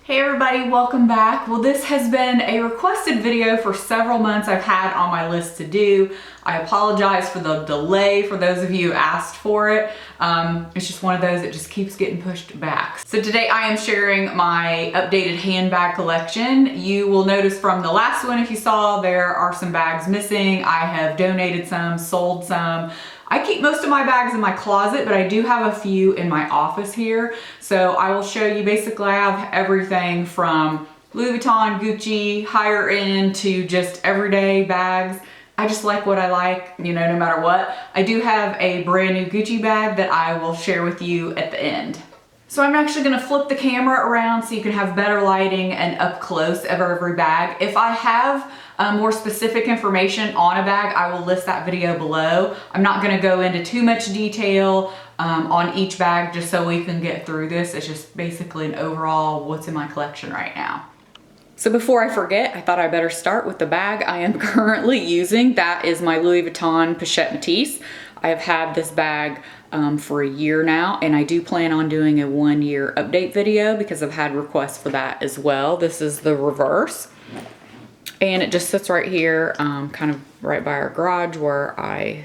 Hey everybody, welcome back. Well, this has been a requested video for several months I've had on my list to do. I apologize for the delay for those of you who asked for it. It's just one of those that just keeps getting pushed back. So today I am sharing my updated handbag collection. You will notice from the last one, if you saw, there are some bags missing. I have donated some, sold some. I keep most of my bags in my closet, but I do have a few in my office here. So I will show you, basically I have everything from Louis Vuitton, Gucci, higher end to just everyday bags. I just like what I like, you know, no matter what. I do have a brand new Gucci bag that I will share with you at the end. So I'm actually gonna flip the camera around so you can have better lighting and up close of every bag. If I have more specific information on a bag, I will list that video below. I'm not gonna go into too much detail on each bag just so we can get through this. It's just basically an overall what's in my collection right now. So before I forget, I thought I better start with the bag I am currently using. That is my Louis Vuitton Pochette Métis. I have had this bag for a year now, and I do plan on doing a 1-year update video because I've had requests for that as well. This is the reverse, and it just sits right here, kind of right by our garage where I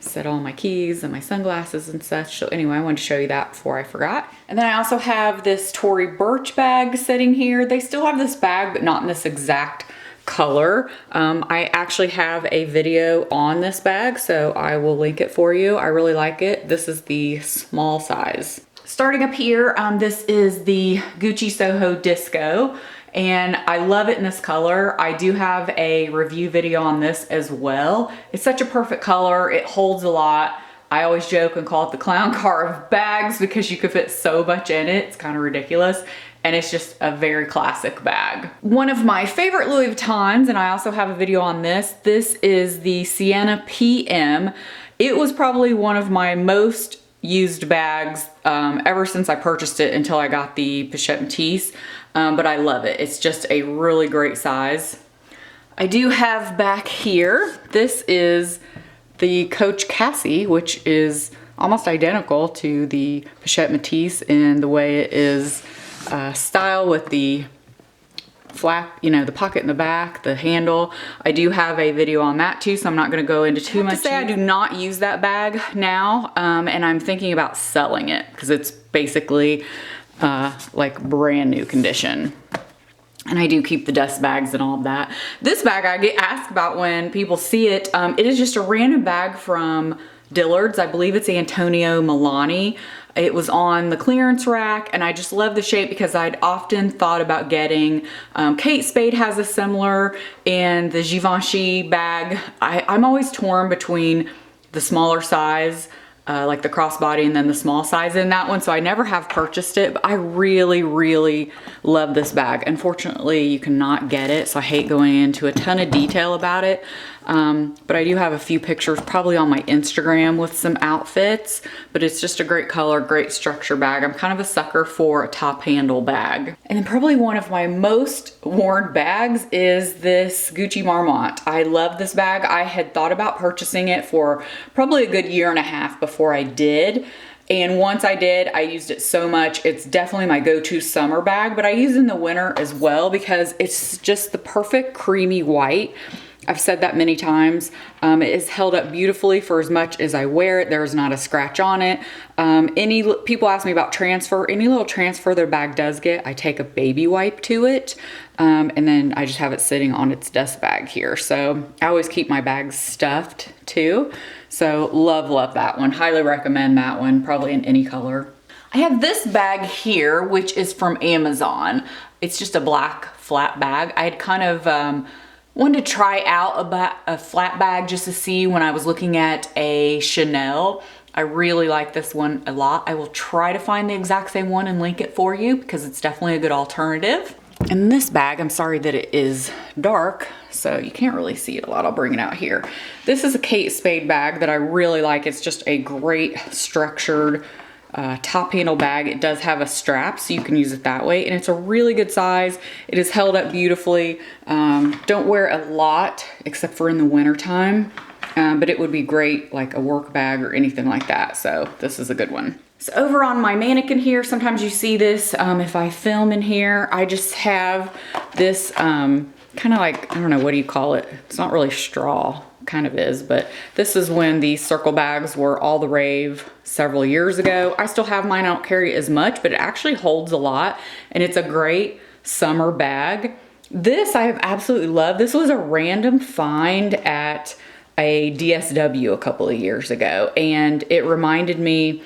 set all my keys and my sunglasses and such. So anyway, I wanted to show you that before I forgot. And then I also have this Tory Burch bag sitting here. They still have this bag, but not in this exact color. I actually have a video on this bag, so I will link it for you. I really like it. This is the small size. Starting up here, this is the Gucci Soho Disco, and I love it in this color. I do have a review video on this as well. It's such a perfect color. It holds a lot. I always joke and call it the clown car of bags because you could fit so much in it. It's kind of ridiculous. And it's just a very classic bag. One of my favorite Louis Vuittons, and I also have a video on this, this is the Sienna PM. It was probably one of my most used bags ever since I purchased it until I got the Pochette Métis, but I love it. It's just a really great size. I do have back here, this is the Coach Cassie, which is almost identical to the Pochette Métis in the way it is style, with the flap, you know, the pocket in the back, the handle. I do have a video on that too, so I'm not going to go into too much. I do not use that bag now, and I'm thinking about selling it because it's basically like brand new condition. And I do keep the dust bags and all of that. This bag I get asked about when people see it. It is just a random bag from Dillard's. I believe it's Antonio Milani. It was on the clearance rack, and I just love the shape because I'd often thought about getting, Kate Spade has a similar, and the Givenchy bag. I'm always torn between the smaller size, like the crossbody, and then the small size in that one, so I never have purchased it, but I really, really love this bag. Unfortunately, you cannot get it, so I hate going into a ton of detail about it. But I do have a few pictures probably on my Instagram with some outfits, but it's just a great color, great structure bag. I'm kind of a sucker for a top handle bag. And then probably one of my most worn bags is this Gucci Marmont. I love this bag. I had thought about purchasing it for probably a good 1.5 years before I did. And once I did, I used it so much. It's definitely my go-to summer bag, but I use it in the winter as well because it's just the perfect creamy white. I've said that many times. It is held up beautifully for as much as I wear it. There's not a scratch on it. People ask me about transfer. Any little transfer their bag does get, I take a baby wipe to it. And then I just have it sitting on its dust bag here. So I always keep my bags stuffed too. So love that one. Highly recommend that one, probably in any color. I have this bag here, which is from Amazon. It's just a black flat bag. I had kind of, wanted to try out a flat bag just to see when I was looking at a Chanel. I really like this one a lot. I will try to find the exact same one and link it for you because it's definitely a good alternative. And this bag, I'm sorry that it is dark, so you can't really see it a lot. I'll bring it out here. This is a Kate Spade bag that I really like. It's just a great structured top handle bag. It does have a strap, so you can use it that way, and it's a really good size. It is held up beautifully. Don't wear a lot except for in the winter time, but it would be great like a work bag or anything like that, so this is a good one. So over on my mannequin here, sometimes you see this if I film in here, I just have this kind of like, I don't know, what do you call it? It's not really straw, kind of is, but this is when these circle bags were all the rave several years ago. I still have mine, I don't carry it as much, but it actually holds a lot and it's a great summer bag. This I have absolutely loved. This was a random find at a DSW a couple of years ago, and it reminded me,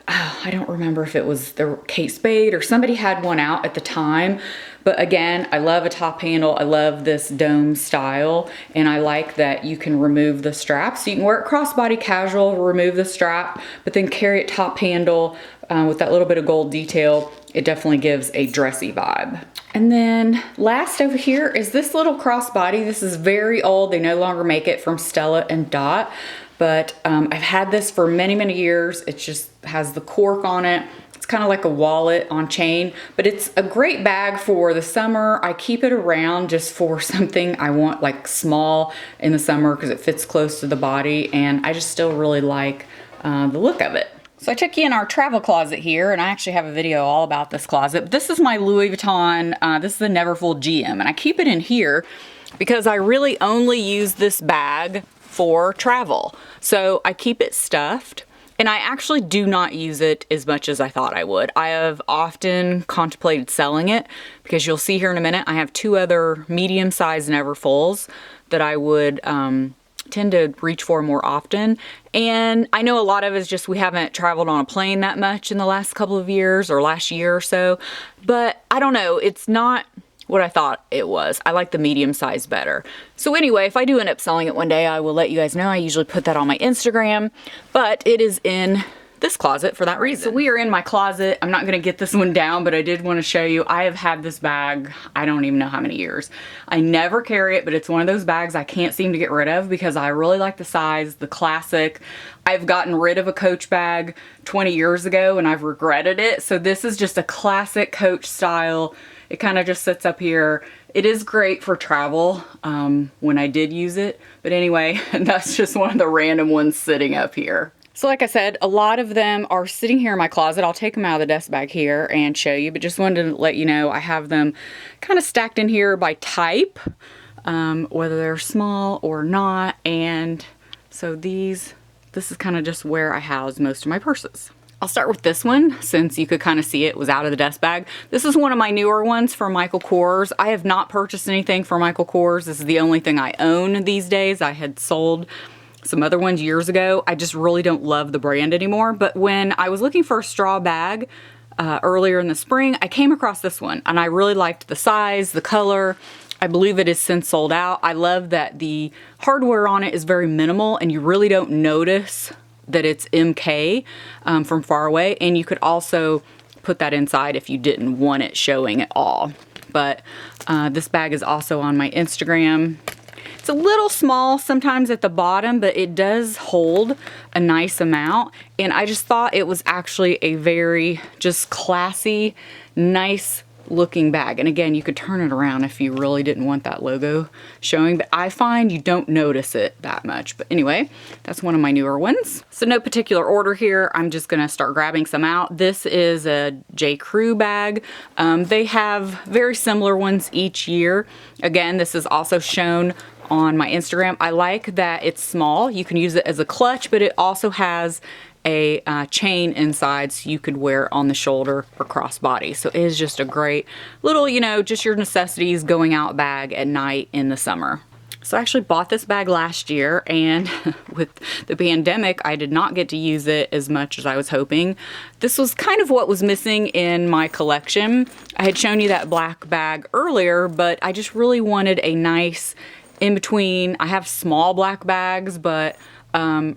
I don't remember if it was the Kate Spade or somebody had one out at the time, but again, I love a top handle. I love this dome style, and I like that you can remove the strap. So you can wear it crossbody casual, remove the strap, but then carry it top handle with that little bit of gold detail. It definitely gives a dressy vibe. And then last over here is this little crossbody. This is very old. They no longer make it, from Stella and Dot. But I've had this for many, many years. It just has the cork on it. It's kind of like a wallet on chain, but it's a great bag for the summer. I keep it around just for something I want, like small in the summer, because it fits close to the body, and I just still really like the look of it. So I took you in our travel closet here, and I actually have a video all about this closet. This is my Louis Vuitton, this is the Neverfull GM, and I keep it in here because I really only use this bag for travel. So I keep it stuffed, and I actually do not use it as much as I thought I would. I have often contemplated selling it, because you'll see here in a minute, I have 2 other medium-sized Neverfulls that I would tend to reach for more often. And I know a lot of it is just we haven't traveled on a plane that much in the last couple of years, or last year or so, but I don't know, it's not what I thought it was. I like the medium size better. So anyway, if I do end up selling it one day, I will let you guys know. I usually put that on my Instagram, but it is in this closet for that reason. So we are in my closet. I'm not gonna get this one down, but I did want to show you. I have had this bag, I don't even know how many years. I never carry it, but it's one of those bags I can't seem to get rid of because I really like the size, the classic. I've gotten rid of a Coach bag 20 years ago and I've regretted it. So this is just a classic Coach style. It kind of just sits up here. It is great for travel when I did use it. But anyway, that's just one of the random ones sitting up here. So like I said, a lot of them are sitting here in my closet. I'll take them out of the desk bag here and show you, but just wanted to let you know I have them kind of stacked in here by type, whether they're small or not. And so this is kind of just where I house most of my purses. I'll start with this one, since you could kind of see it was out of the desk bag. This is one of my newer ones from Michael Kors. I have not purchased anything from Michael Kors. This is the only thing I own these days. I had sold some other ones years ago. I just really don't love the brand anymore. But when I was looking for a straw bag earlier in the spring, I came across this one and I really liked the size, the color. I believe it is since sold out. I love that the hardware on it is very minimal and you really don't notice that it's MK from far away. And you could also put that inside if you didn't want it showing at all. But this bag is also on my Instagram. It's a little small sometimes at the bottom, but it does hold a nice amount. And I just thought it was actually a very just classy, nice looking bag. And again, you could turn it around if you really didn't want that logo showing, but I find you don't notice it that much. But anyway, that's one of my newer ones. So no particular order here. I'm just gonna start grabbing some out. This is a J. Crew bag. They have very similar ones each year. Again, this is also shown on my Instagram. I like that it's small. You can use it as a clutch, but it also has a chain inside so you could wear it on the shoulder or crossbody. So it is just a great little, you know, just your necessities going out bag at night in the summer. So I actually bought this bag last year, and with the pandemic, I did not get to use it as much as I was hoping. This was kind of what was missing in my collection. I had shown you that black bag earlier, but I just really wanted a nice in between. I have small black bags, but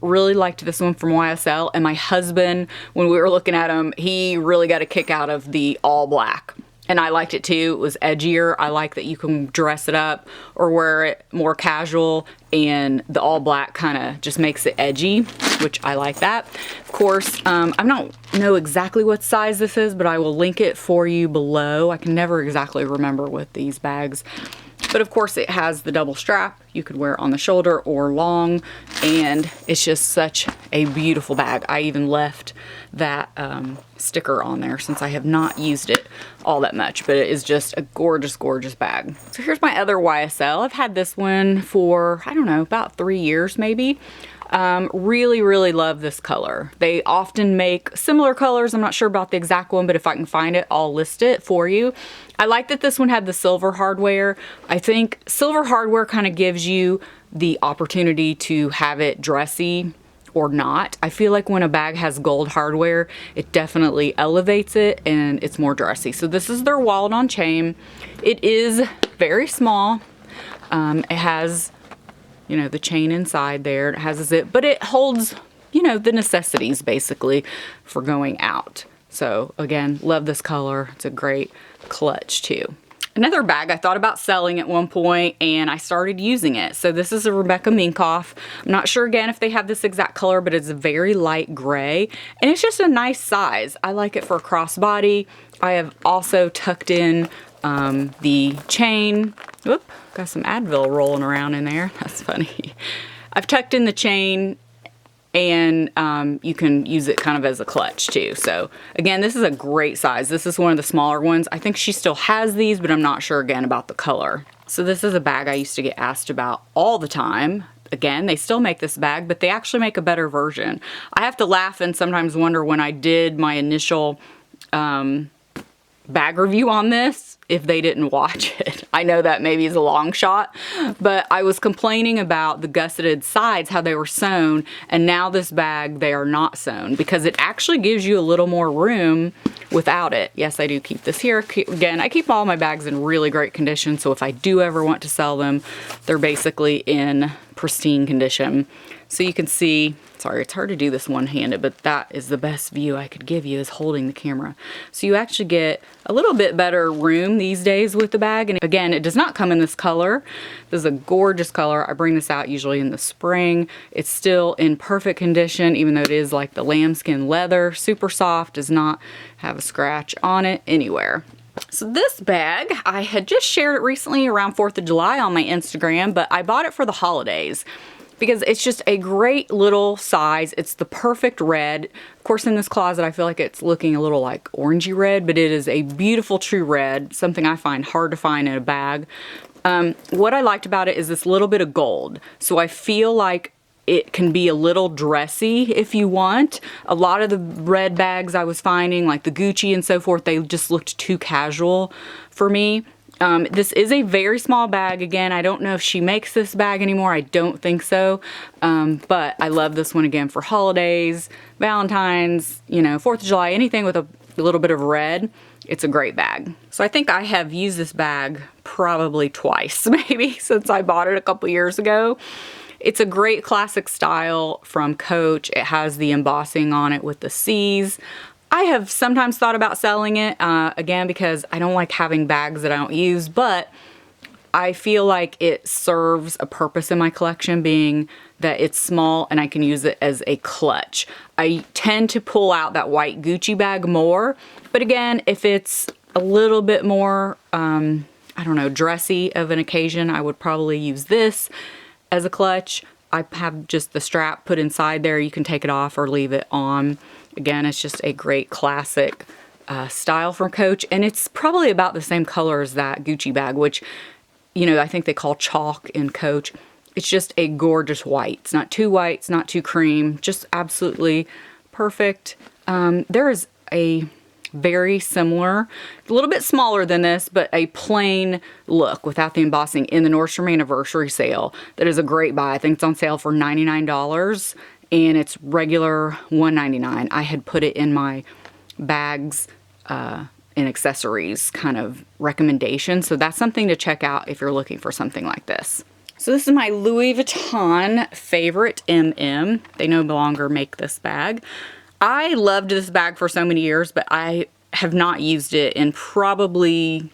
really liked this one from YSL, and my husband, when we were looking at them, he really got a kick out of the all black. And I liked it too. It was edgier. I like that you can dress it up or wear it more casual, and the all black kind of just makes it edgy, which I like that. Of course, I don't know exactly what size this is, but I will link it for you below. I can never exactly remember with these bags. But of course it has the double strap. You could wear it on the shoulder or long, and it's just such a beautiful bag. I even left that sticker on there since I have not used it all that much, but it is just a gorgeous, gorgeous bag. So here's my other YSL. I've had this one for, I don't know, about 3 years maybe. Really, really love this color. They often make similar colors. I'm not sure about the exact one, but if I can find it, I'll list it for you. I like that this one had the silver hardware. I think silver hardware kind of gives you the opportunity to have it dressy or not. I feel like when a bag has gold hardware, it definitely elevates it and it's more dressy. So this is their wallet-on chain. It is very small. It has, you know, the chain inside there. It has a zip, but it holds, you know, the necessities basically for going out. So again, love this color. It's a great clutch too. Another bag I thought about selling at one point, and I started using it. So this is a Rebecca Minkoff. I'm not sure again if they have this exact color, but it's a very light gray, and it's just a nice size. I like it for a crossbody. I have also tucked in the chain. Whoop, got some Advil rolling around in there. That's funny. I've tucked in the chain, and you can use it kind of as a clutch too. So again, this is a great size. This is one of the smaller ones. I think she still has these, but I'm not sure again about the color. So this is a bag I used to get asked about all the time. Again, they still make this bag, but they actually make a better version. I have to laugh and sometimes wonder when I did my initial bag review on this, if they didn't watch it. I know that maybe is a long shot, but I was complaining about the gusseted sides, how they were sewn, and now this bag, they are not sewn because it actually gives you a little more room without it. Yes, I do keep this here. Again, I keep all my bags in really great condition, so if I do ever want to sell them, they're basically in pristine condition. So you can see, sorry, it's hard to do this one-handed, but that is the best view I could give you is holding the camera. So you actually get a little bit better room these days with the bag. And again, it does not come in this color. This is a gorgeous color. I bring this out usually in the spring. It's still in perfect condition, even though it is like the lambskin leather, super soft, does not have a scratch on it anywhere. So this bag, I had just shared it recently around 4th of July on my Instagram, but I bought it for the holidays because it's just a great little size. It's the perfect red. Of course, in this closet, I feel like it's looking a little like orangey red, but it is a beautiful true red, something I find hard to find in a bag. What I liked about it is this little bit of gold. So I feel like it can be a little dressy if you want. A lot of the red bags I was finding, like the Gucci and so forth, they just looked too casual for me. This is a very small bag. Again, I don't know if she makes this bag anymore. I don't think so. But I love this one again for holidays, Valentine's, you know, 4th of July, anything with a little bit of red. It's a great bag. So I think I have used this bag probably twice, maybe, since I bought it a couple years ago. It's a great classic style from Coach. It has the embossing on it with the C's. I have sometimes thought about selling it, again, because I don't like having bags that I don't use, but I feel like it serves a purpose in my collection, being that it's small and I can use it as a clutch. I tend to pull out that white Gucci bag more, but again, if it's a little bit more, I don't know, dressy of an occasion, I would probably use this as a clutch. I have just the strap put inside there. You can take it off or leave it on. Again, it's just a great classic style from Coach, and it's probably about the same color as that Gucci bag, which, you know, I think they call chalk in Coach. It's just a gorgeous white. It's not too white, it's not too cream, just absolutely perfect. There is a very similar, a little bit smaller than this, but a plain look without the embossing in the Nordstrom anniversary sale. That is a great buy. I think it's on sale for $99 and it's regular $199. I had put it in my bags and accessories kind of recommendation. So that's something to check out if you're looking for something like this. So this is my Louis Vuitton favorite MM. They no longer make this bag. I loved this bag for so many years, but I have not used it in probably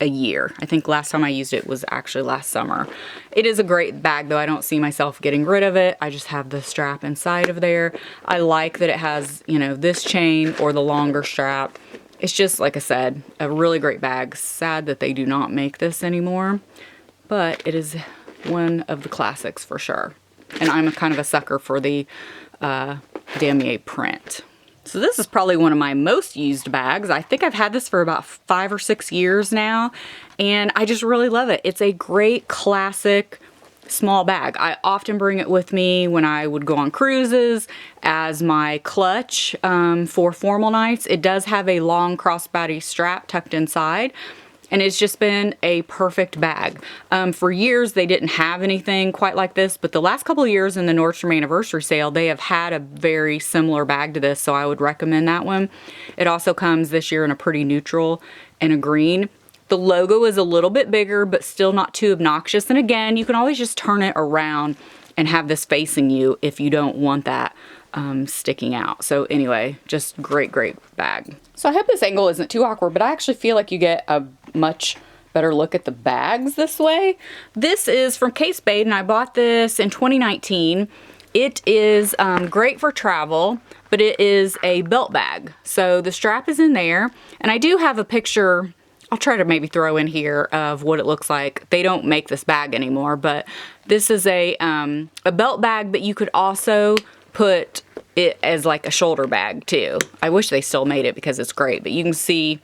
a year. I think last time I used it was actually last summer. It is a great bag though. I don't see myself getting rid of it. I just have the strap inside of there. I like that it has, you know, this chain or the longer strap. It's just, like I said, a really great bag. Sad that they do not make this anymore. but it is one of the classics for sure. And I'm kind of a sucker for the Damier print. So this is probably one of my most used bags. I think I've had this for about 5 or 6 years now, and I just really love it. It's a great classic small bag. I often bring it with me when I would go on cruises as my clutch for formal nights. It does have a long crossbody strap tucked inside, and it's just been a perfect bag. For years, they didn't have anything quite like this, but the last couple of years in the Nordstrom anniversary sale, they have had a very similar bag to this, so I would recommend that one. It also comes this year in a pretty neutral and a green. The logo is a little bit bigger, but still not too obnoxious. And again, you can always just turn it around and have this facing you if you don't want that sticking out. So anyway, just great bag. So I hope this angle isn't too awkward, but I actually feel like you get a much better look at the bags this way. This is from Kate Spade, and I bought this in 2019. It is great for travel, but it is a belt bag. So the strap is in there, and I do have a picture I'll try to maybe throw in here of what it looks like. They don't make this bag anymore, but this is a belt bag, but you could also put it as like a shoulder bag too. I wish they still made it because it's great, but you can see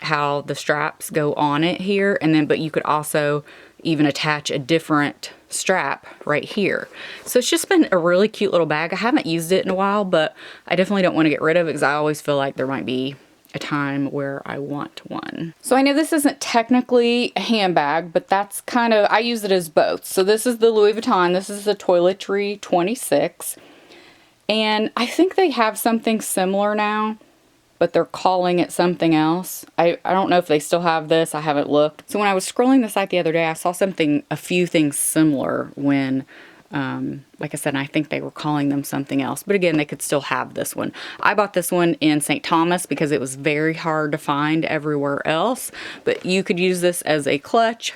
how the straps go on it here, and then but you could also even attach a different strap right here. So it's just been a really cute little bag. I haven't used it in a while, but I definitely don't want to get rid of it because I always feel like there might be a time where I want one. So I know this isn't technically a handbag, but that's kind of, I use it as both. So this is the Louis Vuitton, this is the Toiletry 26. And I think they have something similar now, but they're calling it something else. I don't know if they still have this, I haven't looked. So when I was scrolling the site the other day, I saw a few things similar when like I said, I think they were calling them something else, but again, they could still have this one. I bought this one in St. Thomas because it was very hard to find everywhere else, but you could use this as a clutch.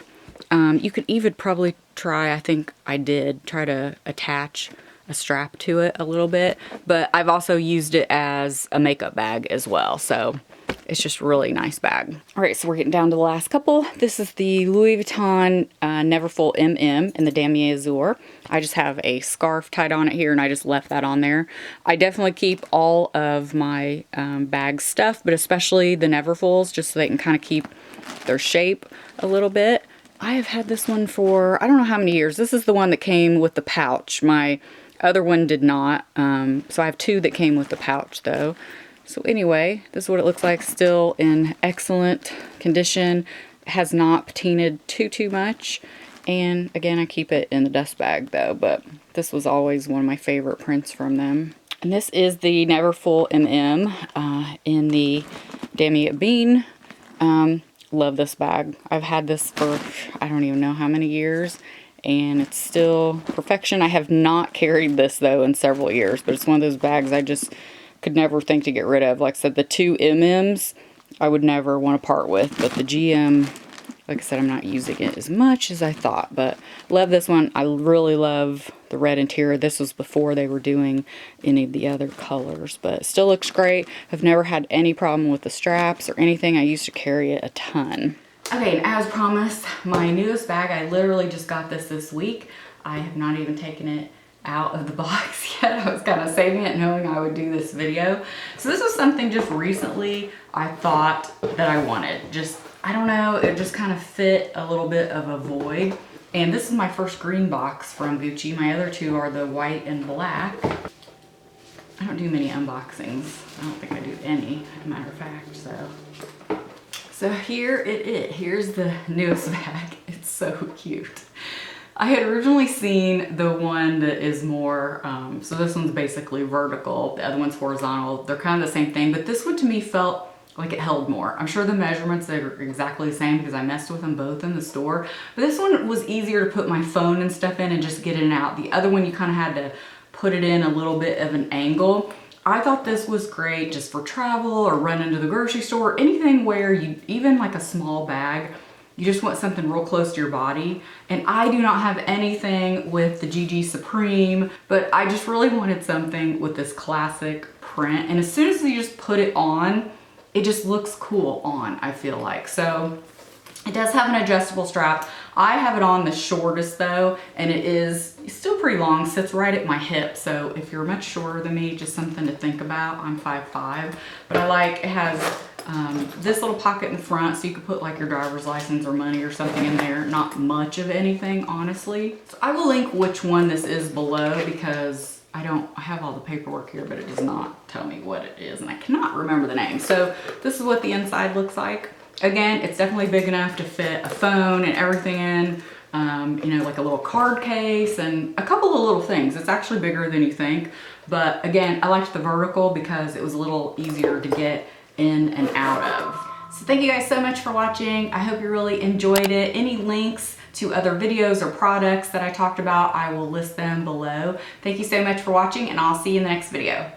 You could even probably try, I think I did, try to attach a strap to it a little bit, but I've also used it as a makeup bag as well, so it's just a really nice bag. All right, so we're getting down to the last couple. This is the Louis Vuitton Neverfull MM in the Damier Azur. I just have a scarf tied on it here, and I just left that on there. I definitely keep all of my bag stuff, but especially the Neverfulls, just so they can kind of keep their shape a little bit. I have had this one for, I don't know how many years. This is the one that came with the pouch. My other one did not, so I have two that came with the pouch though. So anyway, this is what it looks like, still in excellent condition. It has not patinaed too much. And again, I keep it in the dust bag though, but this was always one of my favorite prints from them. And this is the Neverfull MM in the Damier Bean. Love this bag. I've had this for, I don't even know how many years, and it's still perfection. I have not carried this though in several years, but it's one of those bags I just could never think to get rid of. Like I said, the two MMs I would never want to part with, but the GM, like I said, I'm not using it as much as I thought, but love this one. I really love the red interior. This was before they were doing any of the other colors, but it still looks great. I've never had any problem with the straps or anything. I used to carry it a ton. Okay, and as promised, my newest bag, I literally just got this week. I have not even taken it out of the box yet. I was kind of saving it knowing I would do this video. So this was something just recently I thought that I wanted. Just, I don't know, it just kind of fit a little bit of a void. And this is my first green box from Gucci. My other two are the white and black. I don't do many unboxings. I don't think I do any, as a matter of fact, So here it is. Here's the newest bag. It's so cute. I had originally seen the one that is more, so this one's basically vertical, the other one's horizontal. They're kind of the same thing, but this one to me felt like it held more. I'm sure the measurements are exactly the same because I messed with them both in the store, but this one was easier to put my phone and stuff in and just get it in and out. The other one you kind of had to put it in a little bit of an angle. I thought this was great just for travel or running to the grocery store, anything where you, even like a small bag, you just want something real close to your body. And I do not have anything with the GG Supreme, but I just really wanted something with this classic print. And as soon as you just put it on, it just looks cool on, I feel like. So it does have an adjustable strap. I have it on the shortest though, and it is still pretty long, sits right at my hip. So if you're much shorter than me, just something to think about. I'm 5'5", but I like, it has this little pocket in the front so you could put like your driver's license or money or something in there. Not much of anything, honestly. So I will link which one this is below because I have all the paperwork here, but it does not tell me what it is and I cannot remember the name. So this is what the inside looks like. Again, it's definitely big enough to fit a phone and everything in, you know, like a little card case and a couple of little things. It's actually bigger than you think. But again, I liked the vertical because it was a little easier to get in and out of. So thank you guys so much for watching. I hope you really enjoyed it. Any links to other videos or products that I talked about, I will list them below. Thank you so much for watching and I'll see you in the next video.